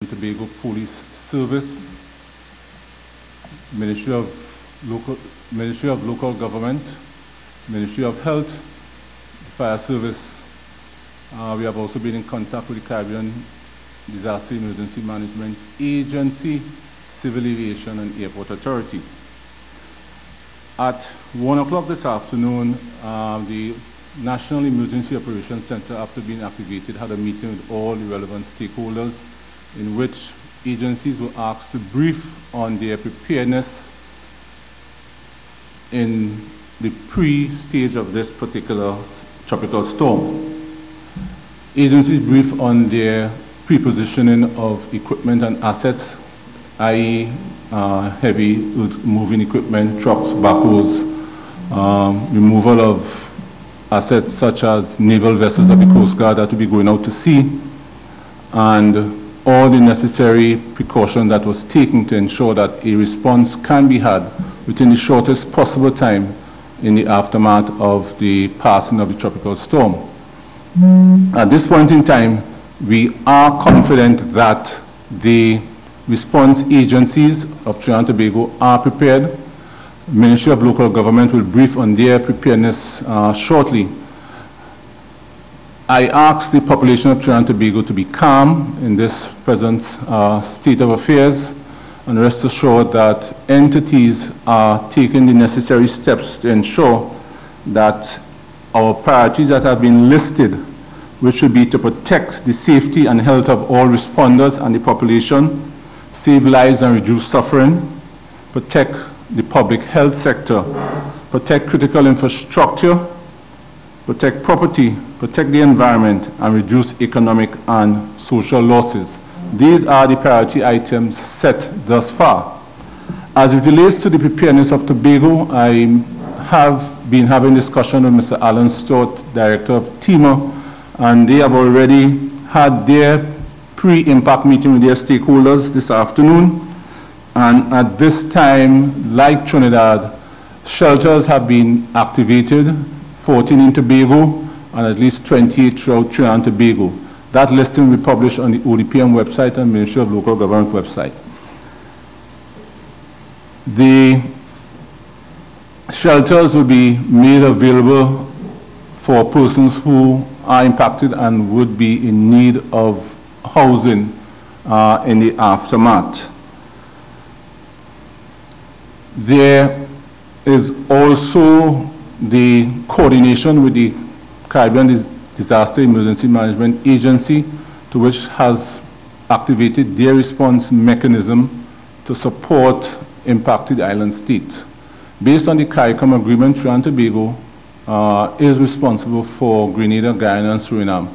Tobago Police Service, Ministry of Local Government, Ministry of Health, the Fire Service. We have also been in contact with the Caribbean Disaster Emergency Management Agency, Civil Aviation and Airport Authority. At 1 o'clock this afternoon, the National Emergency Operations Center, after being activated, had a meeting with all the relevant stakeholders in which agencies were asked to brief on their preparedness in the pre-stage of this particular tropical storm. Agencies brief on their pre-positioning of equipment and assets, i.e. heavy moving equipment, trucks, backhoes, removal of assets such as naval vessels of the Coast Guard that will be going out to sea, and all the necessary precaution that was taken to ensure that a response can be had within the shortest possible time in the aftermath of the passing of the tropical storm. At this point in time, we are confident that the response agencies of Trinidad and Tobago are prepared. The Ministry of Local Government will brief on their preparedness shortly. I ask the population of Trinidad and Tobago to be calm in this present state of affairs, and rest assured that entities are taking the necessary steps to ensure that our priorities that have been listed, which should be to protect the safety and health of all responders and the population, save lives and reduce suffering, protect the public health sector, protect critical infrastructure, protect property, protect the environment, and reduce economic and social losses. These are the priority items set thus far. As it relates to the preparedness of Tobago, I have been having discussion with Mr. Alan Stott, Director of TEMA, and they have already had their pre-impact meeting with their stakeholders this afternoon. And at this time, like Trinidad, shelters have been activated, 14 in Tobago, and at least 28 throughout Trinidad and Tobago. That listing will be published on the ODPM website and Ministry of Local Government website. The shelters will be made available for persons who are impacted and would be in need of housing in the aftermath. There is also the coordination with the Caribbean Disaster Emergency Management Agency, to which has activated their response mechanism to support impacted island states. Based on the CARICOM agreement, Trinidad and Tobago is responsible for Grenada, Guyana, and Suriname.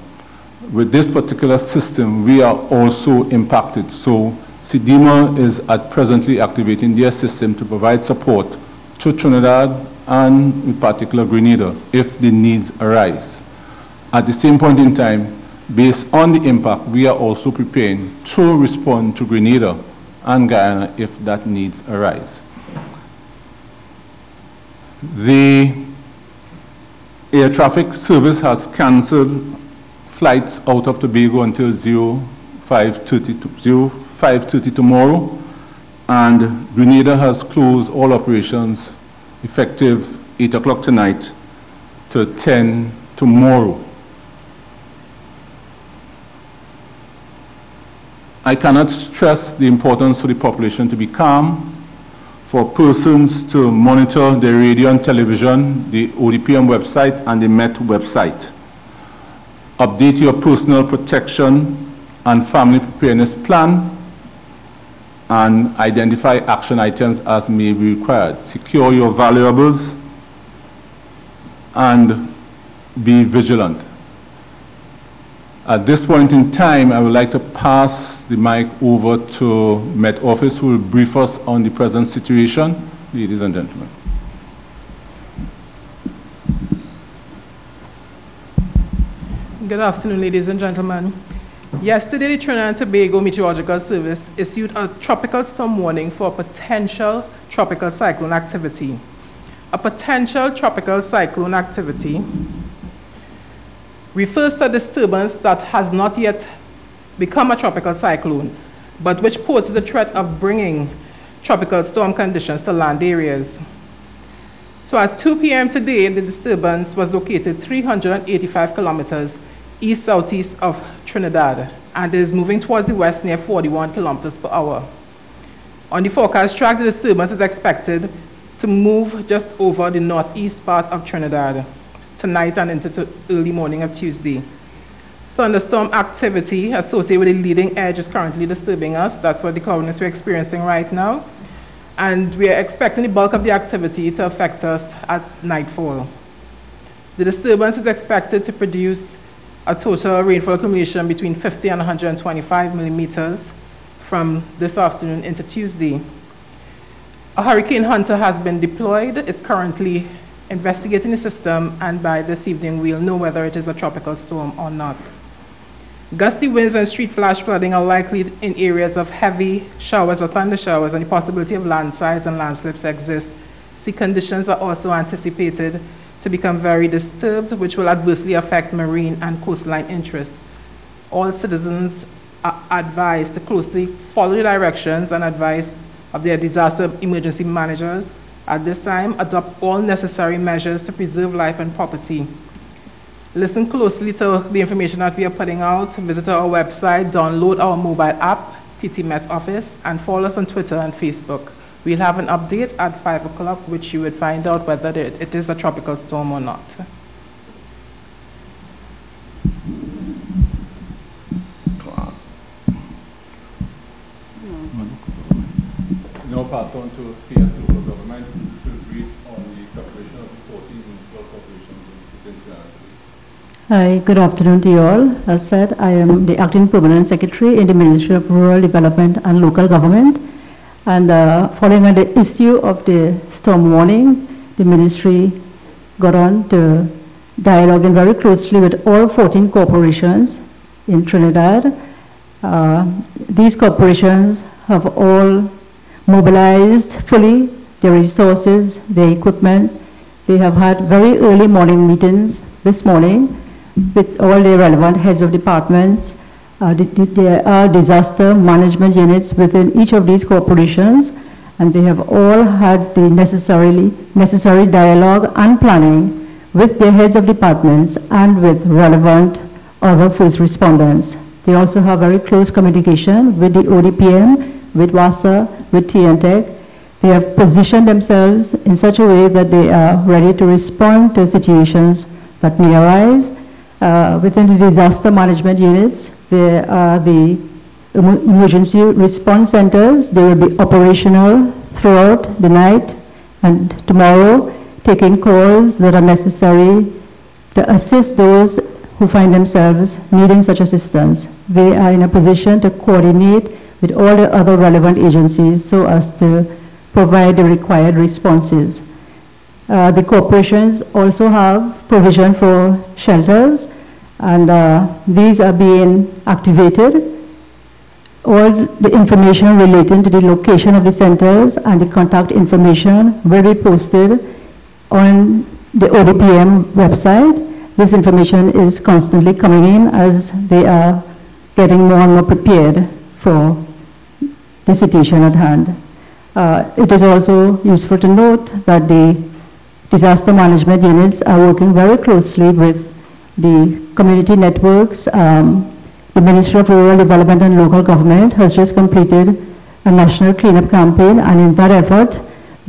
With this particular system, we are also impacted. So CDEMA is presently activating their system to provide support to Trinidad and in particular Grenada if the needs arise. At the same point in time, based on the impact, we are also preparing to respond to Grenada and Guyana if that needs arise. The air traffic service has cancelled flights out of Tobago until 05:30 tomorrow, and Grenada has closed all operations effective 8 o'clock tonight to 10 tomorrow. I cannot stress the importance for the population to be calm, for persons to monitor the radio and television, the ODPM website and the Met website. Update your personal protection and family preparedness plan, and identify action items as may be required. Secure your valuables and be vigilant. At this point in time, I would like to pass the mic over to Met Office, who will brief us on the present situation. Ladies and gentlemen. Good afternoon, ladies and gentlemen. Yesterday, the Trinidad and Tobago Meteorological Service issued a tropical storm warning for potential tropical cyclone activity. A potential tropical cyclone activity refers to a disturbance that has not yet become a tropical cyclone but which poses the threat of bringing tropical storm conditions to land areas. So at 2 p.m. today, the disturbance was located 385 kilometers east-southeast of Trinidad and is moving towards the west near 41 kilometers per hour. On the forecast track, the disturbance is expected to move just over the northeast part of Trinidad tonight and into the early morning of Tuesday. Thunderstorm activity associated with the leading edge is currently disturbing us. That's what the cloudiness we're experiencing right now. And we are expecting the bulk of the activity to affect us at nightfall. The disturbance is expected to produce a total rainfall accumulation between 50 and 125 millimeters from this afternoon into Tuesday. A hurricane hunter has been deployed, is currently investigating the system, and by this evening we'll know whether it is a tropical storm or not. Gusty winds and street flash flooding are likely in areas of heavy showers or thunder showers, and the possibility of landslides and landslips exists. Sea conditions are also anticipated to become very disturbed, which will adversely affect marine and coastline interests. All citizens are advised to closely follow the directions and advice of their disaster emergency managers. At this time, adopt all necessary measures to preserve life and property. Listen closely to the information that we are putting out. Visit our website, download our mobile app, TTPS Office, and follow us on Twitter and Facebook. We'll have an update at 5 o'clock, which you would find out whether it is a tropical storm or not. Now pass on to PS local government to brief on the preparation of the 14 municipal corporations within Trinidad. Hi, good afternoon to you all. As said, I am the Acting Permanent Secretary in the Ministry of Rural Development and Local Government. And following on the issue of the storm warning, the Ministry got on to dialoguing very closely with all 14 corporations in Trinidad. These corporations have all mobilized fully their resources, their equipment. They have had very early morning meetings this morning with all the relevant heads of departments. There are disaster management units within each of these corporations, and they have all had the necessary dialogue and planning with their heads of departments and with relevant other first responders. They also have very close communication with the ODPM, with WASA, with TNTEC. They have positioned themselves in such a way that they are ready to respond to situations that may arise. Within the disaster management units, there are the emergency response centers. They will be operational throughout the night and tomorrow, taking calls that are necessary to assist those who find themselves needing such assistance. They are in a position to coordinate with all the other relevant agencies so as to provide the required responses. The corporations also have provision for shelters, and these are being activated. All the information relating to the location of the centers and the contact information will be posted on the ODPM website. This information is constantly coming in as they are getting more and more prepared for the situation at hand. It is also useful to note that the disaster management units are working very closely with the community networks. The Ministry of Rural Development and Local Government has just completed a national cleanup campaign, and in that effort,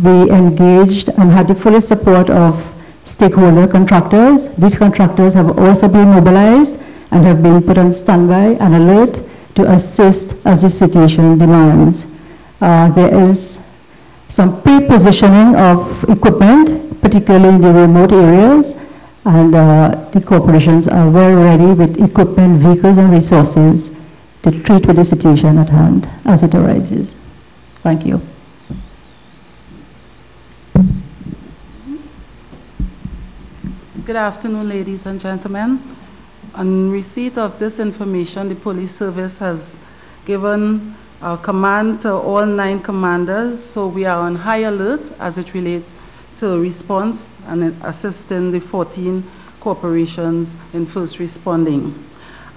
we engaged and had the full support of stakeholder contractors. These contractors have also been mobilized and have been put on standby and alert to assist as the situation demands. There is some pre-positioning of equipment, particularly in the remote areas, and the corporations are well ready with equipment, vehicles, and resources to treat with the situation at hand as it arises. Thank you. Good afternoon, ladies and gentlemen. On receipt of this information, the police service has given a command to all 9 commanders, so we are on high alert as it relates to response and assisting the 14 corporations in first responding.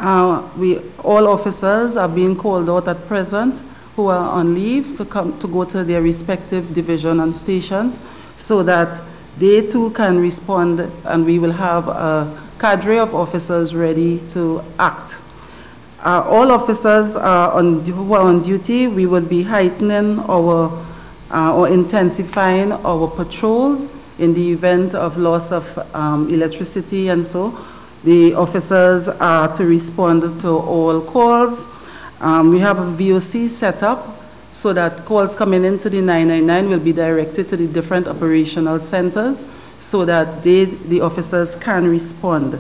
All officers are being called out at present who are on leave to go to their respective division and stations so that they too can respond, and we will have a cadre of officers ready to act. All officers who are on duty, we will be heightening or intensifying our patrols in the event of loss of electricity, and so the officers are to respond to all calls. We have a VOC set up so that calls coming into the 999 will be directed to the different operational centers so that the officers can respond.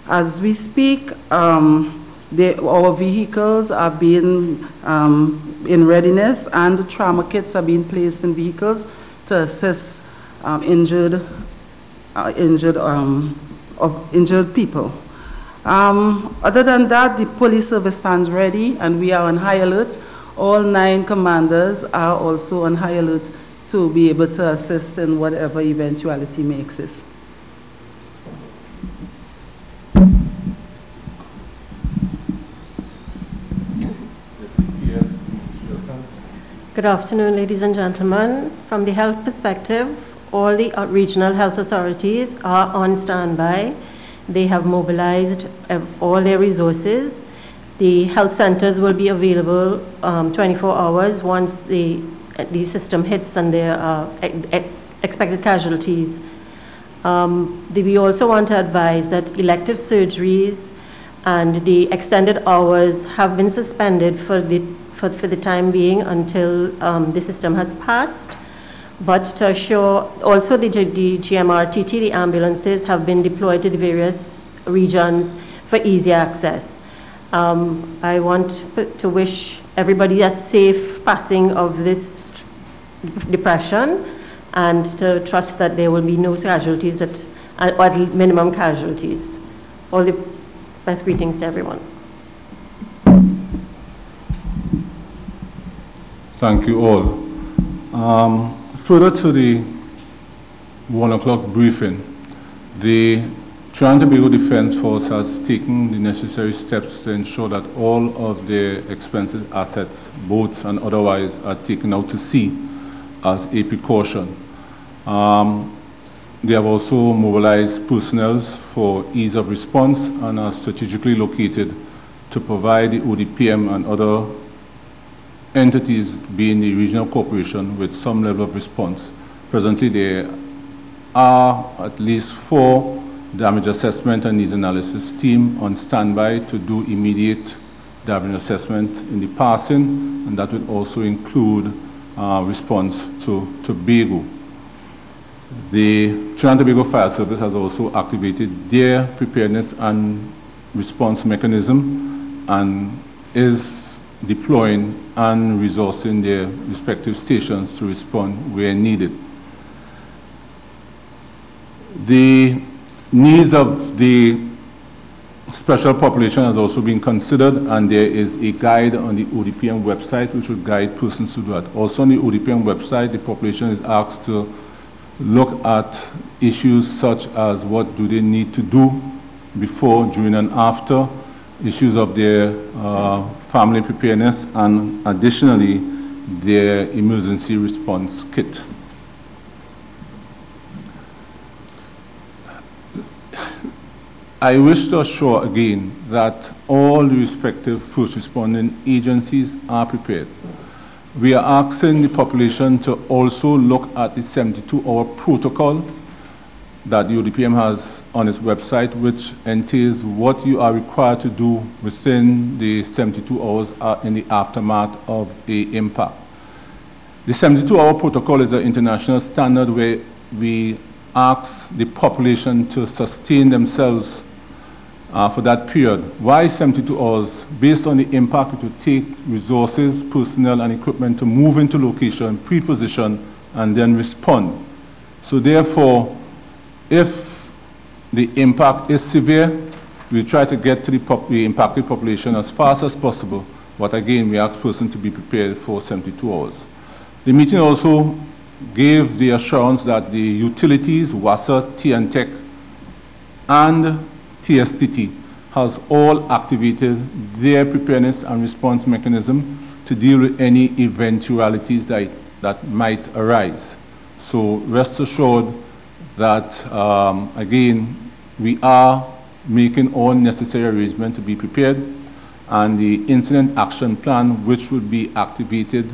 As we speak, our vehicles are being in readiness, and trauma kits are being placed in vehicles to assist injured people. Other than that, the police service stands ready, and we are on high alert. All 9 commanders are also on high alert to be able to assist in whatever eventuality may exist. Good afternoon, ladies and gentlemen. From the health perspective, all the regional health authorities are on standby. They have mobilized all their resources. The health centers will be available 24 hours once the system hits and there are expected casualties. We also want to advise that elective surgeries and the extended hours have been suspended for the time being until the system has passed. But to assure, also the GMRTT, the ambulances have been deployed to the various regions for easy access. I want to wish everybody a safe passing of this depression and to trust that there will be no casualties or at minimum casualties. All the best greetings to everyone. Thank you all. Further to the 1 o'clock briefing, the Trinidad and Tobago Defense Force has taken the necessary steps to ensure that all of their expensive assets, boats and otherwise, are taken out to sea as a precaution. They have also mobilized personnel for ease of response and are strategically located to provide the ODPM and other entities, being the regional corporation, with some level of response. Presently, there are at least 4 damage assessment and needs analysis team on standby to do immediate damage assessment in the passing, and that would also include response to Tobago. The Trinidad and Tobago Fire Service has also activated their preparedness and response mechanism and is deploying and resourcing their respective stations to respond where needed. The needs of the special population has also been considered, and there is a guide on the ODPM website which will guide persons to do that. Also on the ODPM website, the population is asked to look at issues such as what do they need to do before, during, and after, issues of their family preparedness, and additionally, their emergency response kit. I wish to assure again that all the respective first responding agencies are prepared. We are asking the population to also look at the 72-hour protocol that the ODPM has on its website, which entails what you are required to do within the 72 hours in the aftermath of the impact. The 72-hour protocol is an international standard where we ask the population to sustain themselves for that period. Why 72 hours? Based on the impact, it would take resources, personnel, and equipment to move into location, pre-position, and then respond. So therefore, if the impact is severe, we try to get to the impacted population as fast as possible. But again, we ask persons to be prepared for 72 hours. The meeting also gave the assurance that the utilities, WASA, TNTEC, and TSTT has all activated their preparedness and response mechanism to deal with any eventualities that might arise. So rest assured that, again, we are making all necessary arrangements to be prepared, and the incident action plan, which will be activated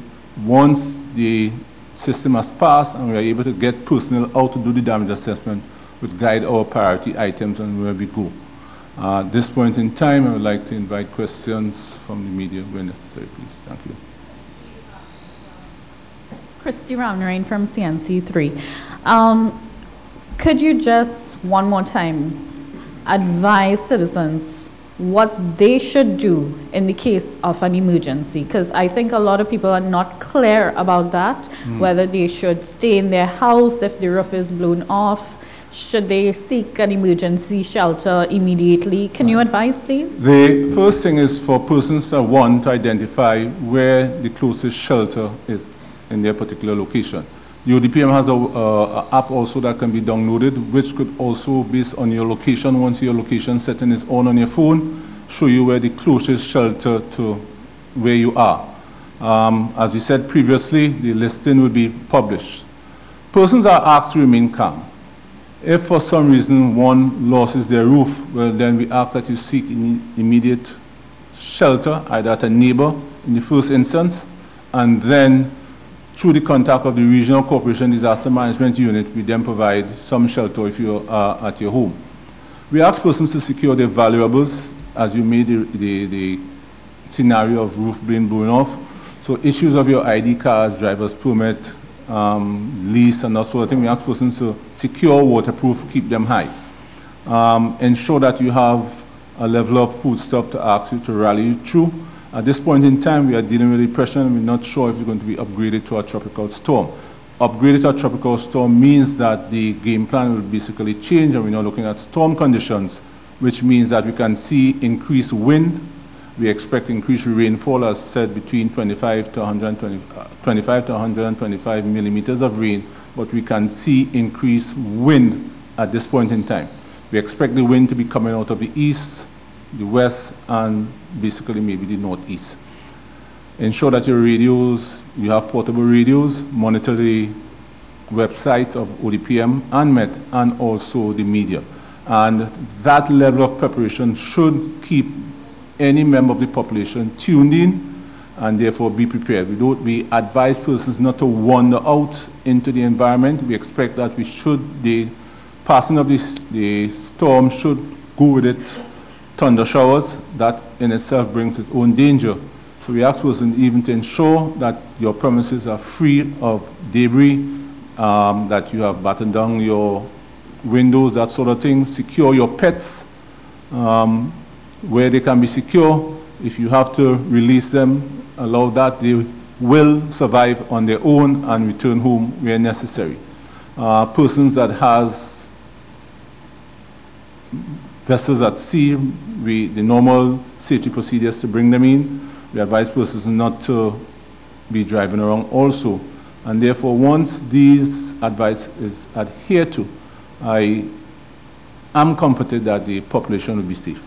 once the system has passed and we are able to get personnel out to do the damage assessment, would guide our priority items and where we go. At this point in time, I would like to invite questions from the media where necessary, please. Thank you. Christy Ramnarain from CNC3. Could you just one more time advise citizens what they should do in the case of an emergency? Because I think a lot of people are not clear about that, whether they should stay in their house if the roof is blown off. Should they seek an emergency shelter immediately? Can you advise, please? The first thing is for persons that want to identify where the closest shelter is in their particular location. The ODPM has an app also that can be downloaded, which could also, based on your location, once your location setting is on your phone, show you where the closest shelter to where you are. As we said previously, the listing will be published. Persons are asked to remain calm. If for some reason one loses their roof, well, then we ask that you seek immediate shelter, either at a neighbor in the first instance, and then through the contact of the Regional Corporation Disaster Management Unit, we then provide some shelter if you are at your home. We ask persons to secure their valuables, as you made the scenario of roof being blown off. So issues of your ID cards, driver's permit, lease, and that sort of thing. We ask persons to secure, waterproof, keep them high. Ensure that you have a level of foodstuff to ask you to rally you through. At this point in time, we are dealing with depression, and we're not sure if we're going to be upgraded to a tropical storm. Upgraded to a tropical storm means that the game plan will basically change, and we're now looking at storm conditions, which means that we can see increased wind. We expect increased rainfall, as said, between 25 to 125 millimeters of rain, but we can see increased wind at this point in time. We expect the wind to be coming out of the east, the west, and basically maybe the northeast. Ensure that your radios, you have portable radios, monitor the website of ODPM and MET, and also the media. And that level of preparation should keep any member of the population tuned in and therefore be prepared. We advise persons not to wander out into the environment. We expect that the passing of the storm should go with it thunder showers. That in itself brings its own danger. So we ask persons even to ensure that your premises are free of debris, that you have battened down your windows, that sort of thing. Secure your pets where they can be secure. If you have to release them, allow that. They will survive on their own and return home where necessary. Persons that has vessels at sea, the normal safety procedures to bring them in. We advise persons not to be driving around also. And therefore, once these advice is adhered to, I am comforted that the population will be safe.